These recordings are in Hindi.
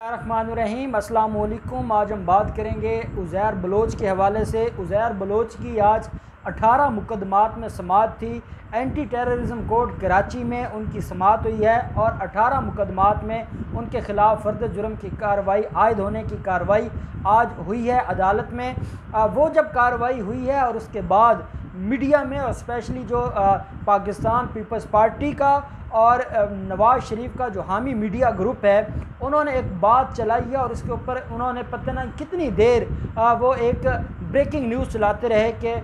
रहमान अस्सलाम वालेकुम। आज हम बात करेंगे उज़ैर बलोच के हवाले से। उज़ैर बलोच की आज 18 मुकदमात में समाअत थी। एंटी टेररिज्म कोर्ट कराची में उनकी समाअत हुई है और 18 मुकदमात में उनके ख़िलाफ़ फ़र्द जुर्म की कार्रवाई आयद होने की कार्रवाई आज हुई है अदालत में। वो जब कार्रवाई हुई है और उसके बाद मीडिया में और स्पेशली जो पाकिस्तान पीपल्स पार्टी का और नवाज़ शरीफ का जो हामी मीडिया ग्रुप है, उन्होंने एक बात चलाई है और इसके ऊपर उन्होंने पता नहीं कितनी देर वो एक ब्रेकिंग न्यूज़ चलाते रहे कि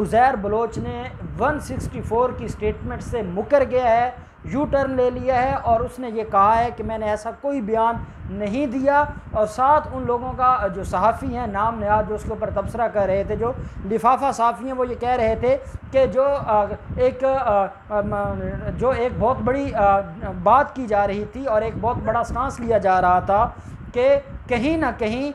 उज़ैर बलोच ने 164 की स्टेटमेंट से मुकर गया है, यू टर्न ले लिया है और उसने ये कहा है कि मैंने ऐसा कोई बयान नहीं दिया। और साथ उन लोगों का जो सहाफ़ी हैं नाम नयाद जो उसके ऊपर तबसरा कर रहे थे, जो लिफाफा सहाफ़ी हैं, वो ये कह रहे थे कि जो एक बहुत बड़ी बात की जा रही थी और एक बहुत बड़ा स्टांस लिया जा रहा था कि कहीं ना कहीं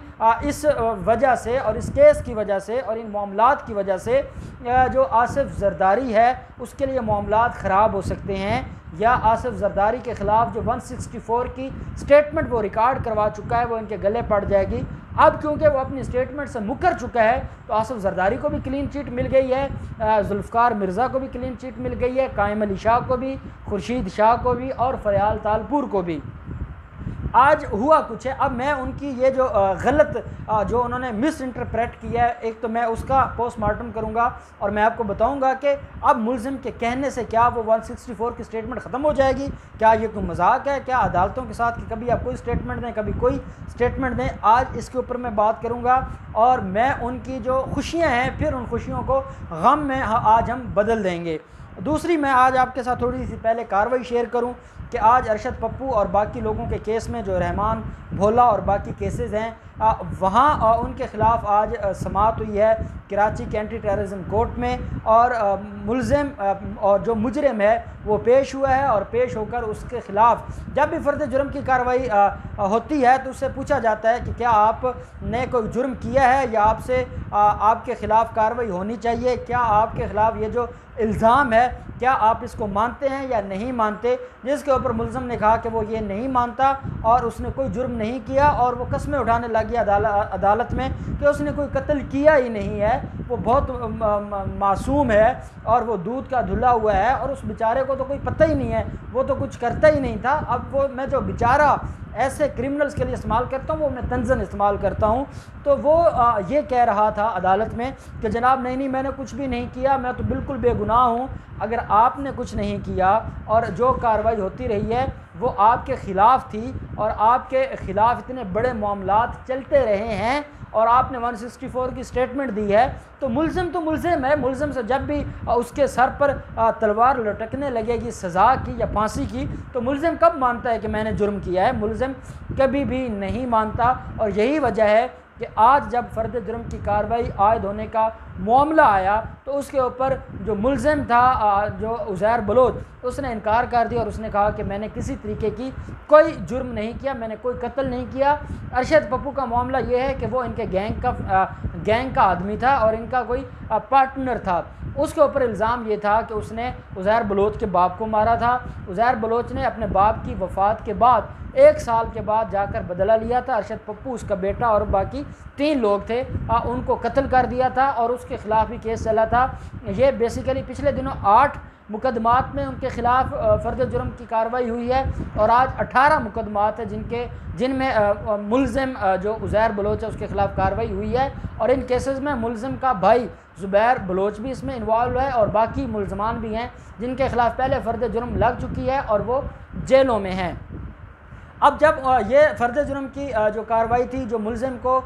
इस वजह से और इस केस की वजह से और इन मामलात की वजह से जो आसिफ जरदारी है उसके लिए मामलात ख़राब हो सकते हैं, या आसिफ जरदारी के ख़िलाफ़ जो 164 की स्टेटमेंट वो रिकॉर्ड करवा चुका है वो इनके गले पड़ जाएगी। अब क्योंकि वो अपनी स्टेटमेंट से मुकर चुका है तो आसिफ जरदारी को भी क्लीन चिट मिल गई है, जुल्फ़कार मिर्ज़ा को भी क्लीन चिट मिल गई है, कायम अली शाह को भी, खुर्शीद शाह को भी और फरियाल तालपुर को भी। आज हुआ कुछ है। अब मैं उनकी ये जो गलत जो उन्होंने मिस इंटरप्रेट किया है, एक तो मैं उसका पोस्टमार्टम करूंगा और मैं आपको बताऊंगा कि अब मुल्ज़िम के कहने से क्या वो 164 की स्टेटमेंट ख़त्म हो जाएगी, क्या ये कोई मजाक है, क्या अदालतों के साथ कि कभी आप कोई स्टेटमेंट दें कभी कोई स्टेटमेंट दें। आज इसके ऊपर मैं बात करूँगा और मैं उनकी जो खुशियाँ हैं फिर उन खुशियों को गम में आज हम बदल देंगे। दूसरी, मैं आज आपके साथ थोड़ी सी पहले कार्रवाई शेयर करूं कि आज अरशद पप्पू और बाकी लोगों के केस में जो रहमान भोला और बाकी केसेस हैं वहाँ उनके ख़िलाफ़ आज समाअत हुई है कराची के एंटी टेररिज्म कोर्ट में और मुल्ज़िम और जो मुजरिम है वो पेश हुआ है और पेश होकर उसके ख़िलाफ़ जब भी फ़र्द जुर्म की कार्रवाई होती है तो उससे पूछा जाता है कि क्या आपने कोई जुर्म किया है या आपसे आपके ख़िलाफ़ कार्रवाई होनी चाहिए, क्या आपके ख़िलाफ़ ये जो इल्ज़ाम है क्या आप इसको मानते हैं या नहीं मानते। जिसके ऊपर मुल्ज़िम ने कहा कि वो ये नहीं मानता और उसने कोई जुर्म नहीं किया और वो कस्में उठाने लग गया अदालत में कि उसने कोई कत्ल किया ही नहीं है, वो बहुत मासूम है और वो दूध का धुला हुआ है और उस बेचारे को तो कोई पता ही नहीं है, वो तो कुछ करता ही नहीं था। अब वो मैं जो बेचारा ऐसे क्रिमिनल्स के लिए इस्तेमाल करता हूँ वो मैं तंज़न इस्तेमाल करता हूँ, तो वो ये कह रहा था अदालत में कि जनाब नहीं मैंने कुछ भी नहीं किया, मैं तो बिल्कुल बेगुनाह हूँ। अगर आपने कुछ नहीं किया और जो कार्रवाई होती रही है वो आपके ख़िलाफ़ थी और आपके ख़िलाफ़ इतने बड़े मामलात चलते रहे हैं और आपने 164 की स्टेटमेंट दी है तो मुल्ज़िम है। मुल्ज़िम से जब भी उसके सर पर तलवार लटकने लगेगी सज़ा की या फांसी की तो मुल्ज़िम कब मानता है कि मैंने जुर्म किया है, मुल्ज़िम कभी भी नहीं मानता। और यही वजह है कि आज जब फ़र्द जुर्म की कार्रवाई आयद होने का मामला आया तो उसके ऊपर जो मुल्ज़िम था जो उज़ैर बलोच उसने इनकार कर दिया और उसने कहा कि मैंने किसी तरीके की कोई जुर्म नहीं किया, मैंने कोई कत्ल नहीं किया। अरशद पप्पू का मामला ये है कि वो इनके गैंग का आदमी था और इनका कोई पार्टनर था। उसके ऊपर इल्ज़ाम ये था कि उसने उज़ैर बलोच के बाप को मारा था। उज़ैर बलोच ने अपने बाप की वफ़ात के बाद 1 साल के बाद जाकर बदला लिया था। अरशद पप्पू उसका बेटा और बाकी 3 लोग थे उनको कत्ल कर दिया था और उसके ख़िलाफ़ भी केस चला था। ये बेसिकली पिछले दिनों 8 मुकदमात में उनके ख़िलाफ़ फ़र्द जुर्म की कार्रवाई हुई है और आज 18 मुकदमात हैं जिनमें मुल्ज़िम जो उज़ैर बलोच है उसके ख़िलाफ़ कार्रवाई हुई है। और इन केसेस में मुल्ज़िम का भाई ज़ुबैर बलोच भी इसमें इन्वॉल्व है और बाकी मुल्ज़मान भी हैं जिनके ख़िलाफ़ पहले फ़र्द जुर्म लग चुकी है और वो जेलों में हैं। अब जब ये फ़र्द जुर्म की जो कार्रवाई थी, जो मुल्ज़िम को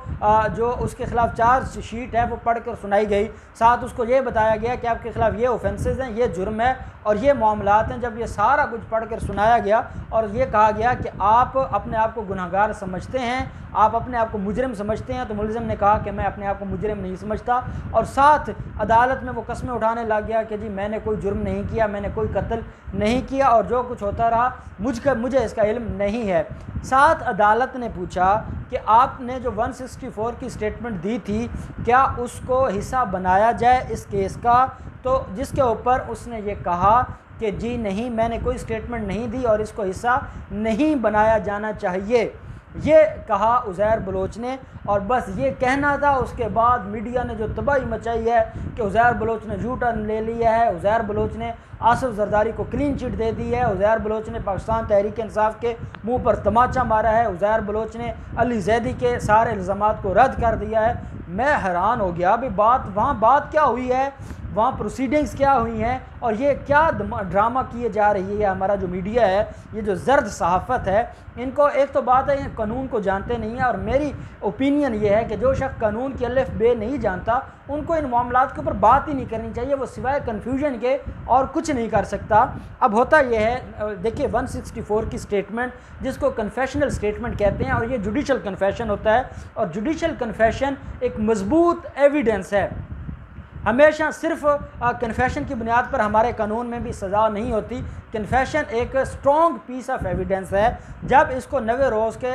जो उसके ख़िलाफ़ चार्ज शीट है वो पढ़ कर सुनाई गई, साथ उसको ये बताया गया कि आपके ख़िलाफ़ ये ऑफेंसेस हैं, ये जुर्म है और ये मामलात हैं। जब ये सारा कुछ पढ़ कर सुनाया गया और ये कहा गया कि आप अपने आप को गुनहगार समझते हैं, आप अपने आप को मुजरिम समझते हैं, तो मुल्ज़िम ने कहा कि मैं अपने आप को मुजरिम नहीं समझता और साथ अदालत में वो कस्में उठाने लग गया कि जी मैंने कोई जुर्म नहीं किया, मैंने कोई कत्ल नहीं किया और जो कुछ होता रहा मुझे इसका इल्म नहीं है। साथ अदालत ने पूछा कि आपने जो 164 की स्टेटमेंट दी थी क्या उसको हिस्सा बनाया जाए इस केस का, तो जिसके ऊपर उसने ये कहा कि जी नहीं, मैंने कोई स्टेटमेंट नहीं दी और इसको हिस्सा नहीं बनाया जाना चाहिए। ये कहा उज़ैर बलोच ने, और बस ये कहना था। उसके बाद मीडिया ने जो तबाही मचाई है कि उज़ैर बलोच ने यू टर्न ले लिया है, उज़ैर बलोच ने आसिफ जरदारी को क्लीन चिट दे दी है, उज़ैर बलोच ने पाकिस्तान तहरीक इंसाफ के मुंह पर तमाचा मारा है, उज़ैर बलोच ने अली जैदी के सारे इल्ज़ामात को रद्द कर दिया है। मैं हैरान हो गया अभी वहाँ बात क्या हुई है, वहाँ प्रोसीडिंग्स क्या हुई हैं, और ये क्या ड्रामा किए जा रही है। हमारा जो मीडिया है, ये जो जर्द सहाफ़त है, इनको एक तो बात है ये कानून को जानते नहीं है, और मेरी ओपिनियन ये है कि जो शख्स कानून की अलिफ बे नहीं जानता उनको इन मामलात के ऊपर बात ही नहीं करनी चाहिए, वो सिवाय कन्फ्यूजन के और कुछ नहीं कर सकता। अब होता यह है, देखिए 164 की स्टेटमेंट जिसको कन्फेशनल स्टेटमेंट कहते हैं, और ये जुडिशल कन्फेशन होता है, और जुडिशल कन्फेशन एक मजबूत एविडेंस है। हमेशा सिर्फ कन्फेशन की बुनियाद पर हमारे कानून में भी सज़ा नहीं होती। कन्फेशन एक स्ट्रॉन्ग पीस ऑफ एविडेंस है। जब इसको 90 रोज़ के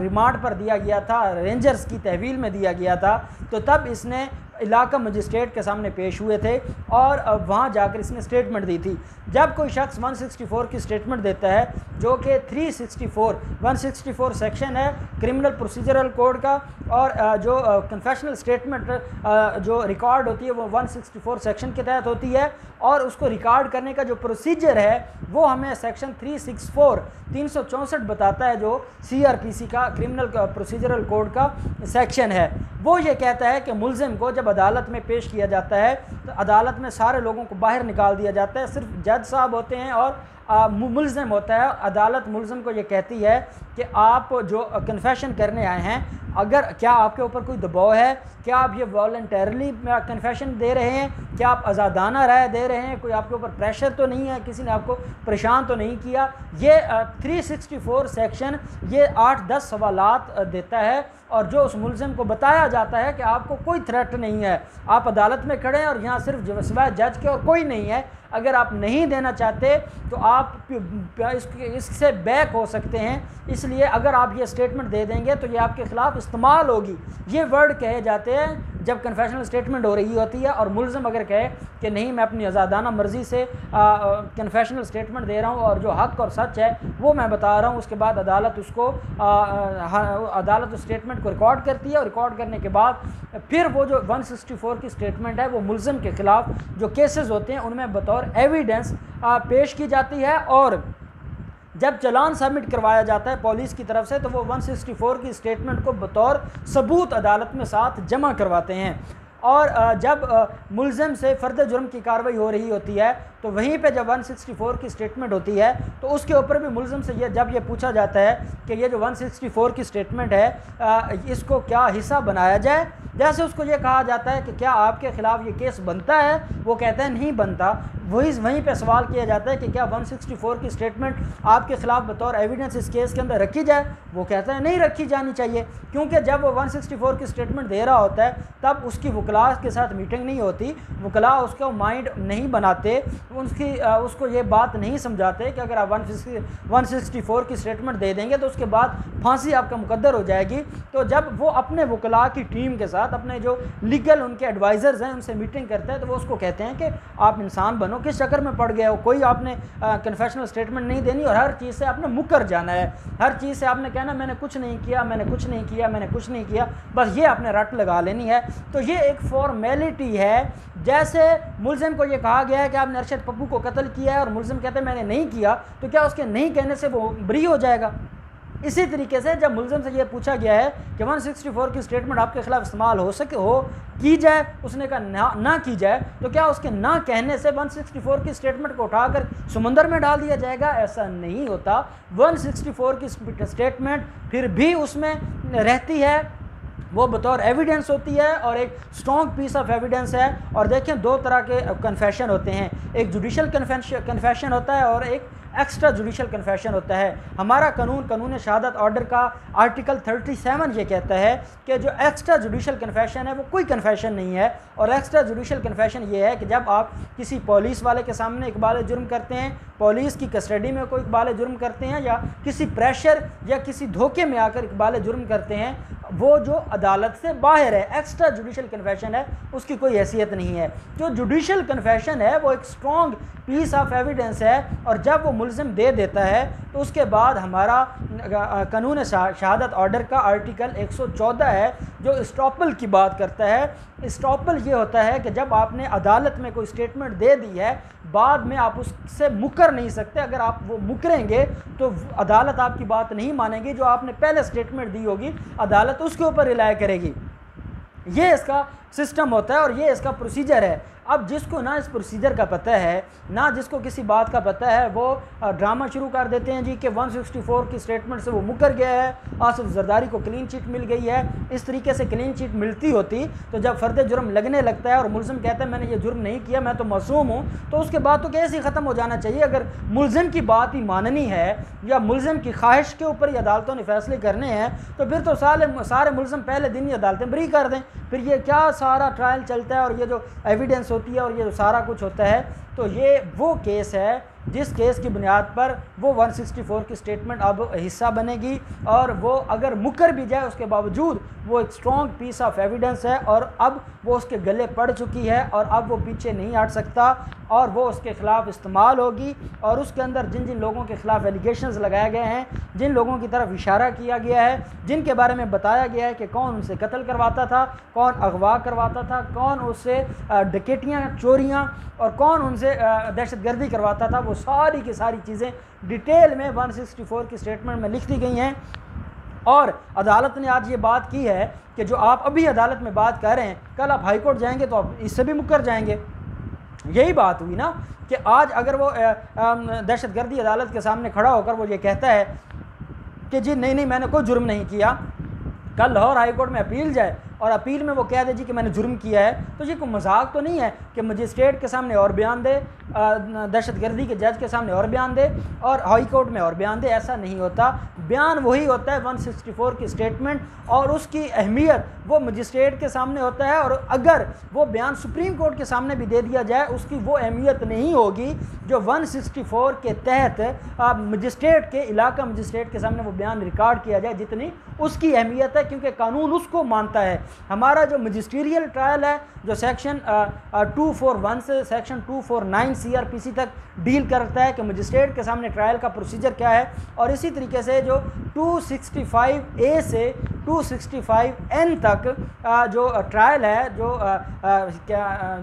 रिमांड पर दिया गया था, रेंजर्स की तहवील में दिया गया था, तो तब इसने इलाका मजिस्ट्रेट के सामने पेश हुए थे और वहाँ जाकर इसने स्टेटमेंट दी थी। जब कोई शख्स 164 की स्टेटमेंट देता है, जो कि 164 सेक्शन है क्रिमिनल प्रोसीजरल कोड का, और जो कन्फेशनल स्टेटमेंट जो रिकॉर्ड होती है वो 164 सेक्शन के तहत होती है, और उसको रिकॉर्ड करने का जो प्रोसीजर है वो हमें सेक्शन 364 बताता है, जो CRPC का क्रिमिनल प्रोसीजरल कोड का सेक्शन है। वो ये कहता है कि मुल्ज़िम को जब अदालत में पेश किया जाता है तो अदालत में सारे लोगों को बाहर निकाल दिया जाता है, सिर्फ जज साहब होते हैं और मुल्ज़िम होता है। अदालत मुल्ज़िम को ये कहती है कि आप जो कन्फेशन करने आए हैं, अगर क्या आपके ऊपर कोई दबाव है, क्या आप ये वॉलंटरली कन्फेशन दे रहे हैं, क्या आप आज़ादाना राय दे रहे हैं, कोई आपके ऊपर प्रेशर तो नहीं है, किसी ने आपको परेशान तो नहीं किया। ये 364 सेक्शन ये 8-10 सवालात देता है, और जो उस मुल्ज़िम को बताया जाता है कि आपको कोई थ्रेट नहीं है, आप अदालत में खड़े हैं और यहाँ सिर्फ सिवाय जज के और कोई नहीं है। अगर आप नहीं देना चाहते तो आप इससे बैक हो सकते हैं। इसलिए अगर आप ये स्टेटमेंट दे देंगे तो ये आपके ख़िलाफ़ इस्तेमाल होगी। ये वर्ड कहे जाते हैं जब कन्फेशनल स्टेटमेंट हो रही होती है, और मुल्ज़िम अगर कहे कि नहीं मैं अपनी आज़ादाना मर्ज़ी से कन्फेशनल स्टेटमेंट दे रहा हूँ और जो हक़ और सच है वो मैं बता रहा हूँ, उसके बाद अदालत उसको अदालत उस स्टेटमेंट को रिकॉर्ड करती है, और रिकॉर्ड करने के बाद फिर वो जो 164 की स्टेटमेंट है वो मुल्ज़िम के ख़िलाफ़ जो केसेस होते हैं उनमें बतौर एविडेंस पेश की जाती है। और जब चालान सबमिट करवाया जाता है पुलिस की तरफ से तो वो 164 की स्टेटमेंट को बतौर सबूत अदालत में साथ जमा करवाते हैं। और जब मुल्ज़िम से फ़र्द जुर्म की कार्रवाई हो रही होती है तो वहीं पे जब 164 की स्टेटमेंट होती है तो उसके ऊपर भी मुल्ज़िम से जब ये पूछा जाता है कि ये जो 164 की स्टेटमेंट है इसको क्या हिस्सा बनाया जाए, जैसे उसको ये कहा जाता है कि क्या आपके ख़िलाफ़ ये केस बनता है, वो कहता है नहीं बनता। वहीं पे सवाल किया जाता है कि क्या 164 की स्टेटमेंट आपके ख़िलाफ़ बतौर एविडेंस इस केस के अंदर रखी जाए, वो कहता है नहीं रखी जानी चाहिए, क्योंकि जब वो 164 की स्टेटमेंट दे रहा होता है तब उसकी वकला के साथ मीटिंग नहीं होती, वकला उसका माइंड नहीं बनाते, उसको ये बात नहीं समझाते कि अगर आप 164 की स्टेटमेंट दे देंगे तो उसके बाद फांसी आपका मुकद्दर हो जाएगी। तो जब वो अपने वकला की टीम के साथ अपने जो लीगल उनके एडवाइज़र्स हैं उनसे मीटिंग करते हैं तो वो उसको कहते हैं कि आप इंसान बनो, किस चक्कर में पड़ गए हो, कोई आपने कन्फेशनल स्टेटमेंट नहीं देनी और हर चीज़ से आपने मुकर जाना है, हर चीज़ से आपने कहना मैंने कुछ नहीं किया, मैंने कुछ नहीं किया, मैंने कुछ नहीं किया, बस ये आपने रट लगा लेनी है। तो ये एक फॉर्मेलिटी है। जैसे मुल्ज़िम को ये कहा गया है कि आपने अरशद पप्पू को कत्ल किया है और मुल्ज़िम कहते हैं मैंने नहीं किया, तो क्या उसके नहीं कहने से वो बरी हो जाएगा? इसी तरीके से जब मुल्ज़िम से ये पूछा गया है कि 164 की स्टेटमेंट आपके ख़िलाफ़ इस्तेमाल हो की जाए, उसने कहा ना की जाए, तो क्या उसके ना कहने से 164 की स्टेटमेंट को उठाकर समुंदर में डाल दिया जाएगा? ऐसा नहीं होता। 164 की स्टेटमेंट फिर भी उसमें रहती है, वो बतौर एविडेंस होती है और एक स्ट्रॉन्ग पीस ऑफ एविडेंस है। और देखें दो तरह के कन्फेशन होते हैं, एक जुडिशल कन्फेशन होता है और एक एक्स्ट्रा जुडिशल कन्फेशन होता है। हमारा कानून शहादत ऑर्डर का आर्टिकल 37 ये कहता है कि जो एक्स्ट्रा जुडिशल कन्फेशन है वो कोई कन्फेशन नहीं है, और एक्स्ट्रा जुडिशल कन्फेशन ये है कि जब आप किसी पुलिस वाले के सामने इकबाल जुर्म करते हैं, पुलिस की कस्टडी में कोई इकबाल जुर्म करते हैं, या किसी प्रेशर या किसी धोखे में आकर इकबाल जुर्म करते हैं, वो जो अदालत से बाहर है, एक्स्ट्रा जुडिशल कन्फेशन है, उसकी कोई हैसियत नहीं है। जो जुडिशल कन्फेशन है वो एक स्ट्रॉन्ग पीस ऑफ एविडेंस है, और जब वो मुल्ज़िम दे देता है तो उसके बाद हमारा कानून शहादत ऑर्डर का आर्टिकल 114 है जो इस्टॉपल की बात करता है। इस्टॉपल ये होता है कि जब आपने अदालत में कोई स्टेटमेंट दे दी है, बाद में आप उससे मुकर नहीं सकते। अगर आप वो मुकरेंगे तो अदालत आपकी बात नहीं मानेगी, जो आपने पहले स्टेटमेंट दी होगी अदालत उसके ऊपर रिलाय करेगी। ये इसका सिस्टम होता है और ये इसका प्रोसीजर है। अब जिसको ना इस प्रोसीजर का पता है, ना जिसको किसी बात का पता है, वो ड्रामा शुरू कर देते हैं जी कि 164 की स्टेटमेंट से वो मुकर गया है, आसिफ जरदारी को क्लीन चिट मिल गई है। इस तरीके से क्लीन चिट मिलती होती तो जब फ़र्द जुर्म लगने लगता है और मुल्ज़िम कहता है मैंने ये जुर्म नहीं किया, मैं तो मासूम हूँ, तो उसके बाद तो कैसे ख़त्म हो जाना चाहिए। अगर मुल्ज़िम की बात ही माननी है या मुल्ज़िम की ख्वाहिश के ऊपर ही अदालतों ने फैसले करने हैं, तो फिर तो सारे मुल्ज़िम पहले दिन ही अदालतें बरी कर दें। फिर ये क्या सारा ट्रायल चलता है और ये जो एविडेंस होती है और ये जो सारा कुछ होता है। तो ये वो केस है जिस केस की बुनियाद पर वो 164 की स्टेटमेंट अब हिस्सा बनेगी, और वो अगर मुकर भी जाए उसके बावजूद वो एक स्ट्रॉन्ग पीस ऑफ एविडेंस है, और अब वो उसके गले पड़ चुकी है और अब वो पीछे नहीं हट सकता, और वो उसके ख़िलाफ़ इस्तेमाल होगी। और उसके अंदर जिन जिन लोगों के ख़िलाफ़ एलिगेशंस लगाए गए हैं, जिन लोगों की तरफ इशारा किया गया है, जिनके बारे में बताया गया है कि कौन उनसे कत्ल करवाता था, कौन अगवा करवाता था, कौन उससे डकैतियाँ चोरियाँ और कौन उनसे दहशतगर्दी करवाता था, वो सारी की सारी चीज़ें डिटेल में 164 की स्टेटमेंट में लिख दी गई हैं। और अदालत ने आज ये बात की है कि जो आप अभी अदालत में बात कर रहे हैं, कल आप हाई कोर्ट जाएंगे तो आप इससे भी मुकर जाएंगे। यही बात हुई ना कि आज अगर वो दहशतगर्दी अदालत के सामने खड़ा होकर वो ये कहता है कि जी नहीं मैंने कोई जुर्म नहीं किया, कल लाहौर हाई कोर्ट में अपील जाए और अपील में वो कह दे जी कि मैंने जुर्म किया है, तो ये कोई मजाक तो नहीं है कि मजिस्ट्रेट के सामने और बयान दे, दहशतगर्दी के जज के सामने और बयान दे और हाई कोर्ट में और बयान दे। ऐसा नहीं होता। बयान वही होता है 164 की स्टेटमेंट, और उसकी अहमियत वो मजिस्ट्रेट के सामने होता है। और अगर वो बयान सुप्रीम कोर्ट के सामने भी दे दिया जाए, उसकी वो अहमियत नहीं होगी जो 164 के तहत मजिस्ट्रेट के इलाका मजिस्ट्रेट के सामने वो बयान रिकॉर्ड किया जाए, जितनी उसकी अहमियत है, क्योंकि कानून उसको मानता है। हमारा जो मजिस्ट्रियल ट्रायल है, जो सेक्शन 241 से सेक्शन 249 CRPC तक डील करता है कि मजिस्ट्रेट के सामने ट्रायल का प्रोसीजर क्या है, और इसी तरीके से जो 265A से 265N तक जो ट्रायल है,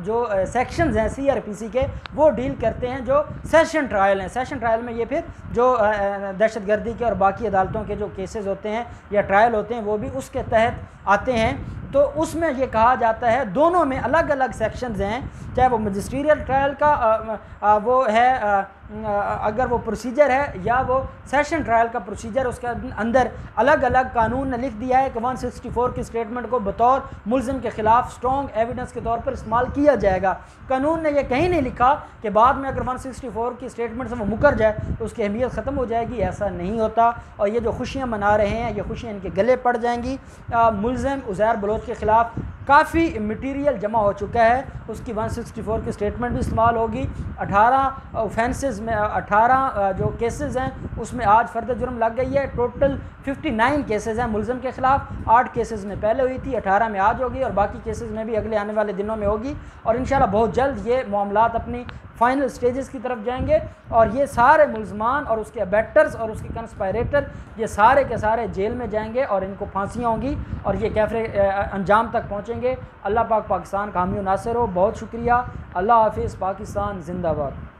जो सेक्शंस हैं CRPC के, वो डील करते हैं जो सेशन ट्रायल हैं। सेशन ट्रायल में ये फिर जो दहशतगर्दी के और बाकी अदालतों के जो केसेस होते हैं या ट्रायल होते हैं वो भी उसके तहत आते हैं। तो उसमें ये कहा जाता है, दोनों में अलग अलग सेक्शंस हैं, चाहे वो मजिस्ट्रियल ट्रायल का वो है अगर वो प्रोसीजर है, या वो सेशन ट्रायल का प्रोसीजर, उसके अंदर अलग अलग कानून ने लिख दिया है कि 164 की स्टेटमेंट को बतौर मुल्ज़िम के ख़िलाफ़ स्ट्रॉन्ग एविडेंस के तौर पर इस्तेमाल किया जाएगा। कानून ने यह कहीं नहीं लिखा कि बाद में अगर 164 की स्टेटमेंट से वो मुकर जाए तो उसकी अहमियत ख़त्म हो जाएगी। ऐसा नहीं होता। और ये जो खुशियाँ मना रहे हैं, ये खुशियाँ इनके गले पड़ जाएंगी। मुल्ज़िम उज़ैर बलोच के ख़िलाफ़ काफ़ी मटीरियल जमा हो चुका है, उसकी 164 की स्टेटमेंट भी इस्तेमाल होगी। 18 ऑफेंसेस में 18 जो केसेस हैं उसमें आज फ़र्द जुर्म लग गई है। टोटल 59 केसेस हैं मुल्ज़िम के ख़िलाफ़। 8 केसेस में पहले हुई थी, 18 में आज होगी, और बाकी केसेस में भी अगले आने वाले दिनों में होगी। और इंशाल्लाह बहुत जल्द ये मामलात अपनी फाइनल स्टेजेस की तरफ जाएंगे, और ये सारे मुल्ज़मान और उसके अबैक्टर्स और उसके कंस्पायरेटर ये सारे के सारे जेल में जाएंगे और इनको फांसियाँ होंगी और ये कैफरे अंजाम तक पहुँचेंगे। अल्लाह पाक पाकिस्तान का हामी नासिर हो। बहुत शुक्रिया। अल्लाह हाफिज़। पाकिस्तान जिंदाबाद।